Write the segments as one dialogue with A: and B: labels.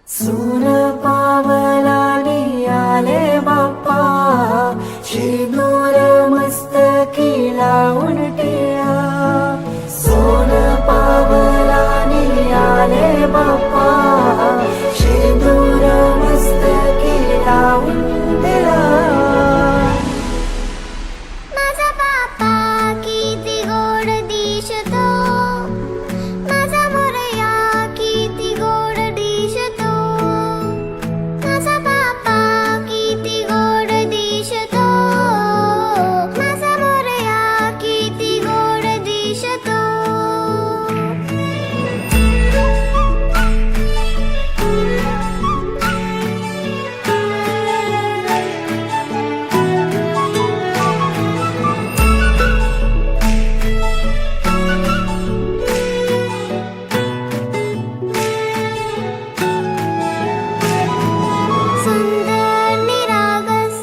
A: सून पावलानी आले बाप्पा, शेंदूर मस्तकी लावून टिळा. सोन पावलानी आले बाप्पा, शेंदूर मस्तकी लावून टिळा.
B: माझा बाप्पा किती गोड दिसतो, माझा मोरया किती गोड दिसतो. माझा बाप्पा किती गोड दिसतो, माझा मोरया किती गोड दिसतो. सुंदर निरागस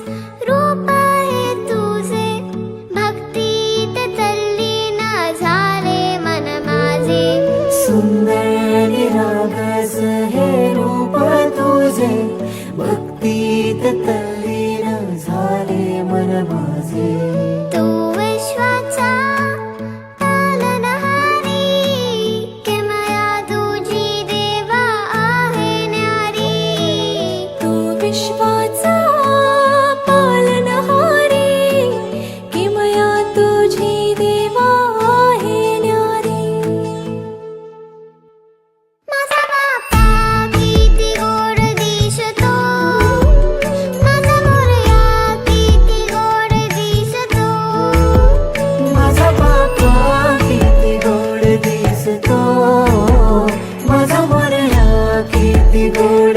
B: रूप आहे तुझे, भक्तीत तल्लीन झाले मन माझे.
A: सुंदर निरागस हे रूप तुझे, भक्तीत तल्लीन झाले मन माझे.
B: तू विश्वाचा पालनहारी, किमया तुझी देवा आहे न्यारी.
A: तू विश्वाचा पालनहारी, किमया तुझी देवा आहे न्यारी.
B: माझा बाप्पा किती गोड दिसतो, माझा मोरया किती गोड दिसतो.
A: माझा बाप्पा किती गोड दिसतो, माझा मोरया किती गोड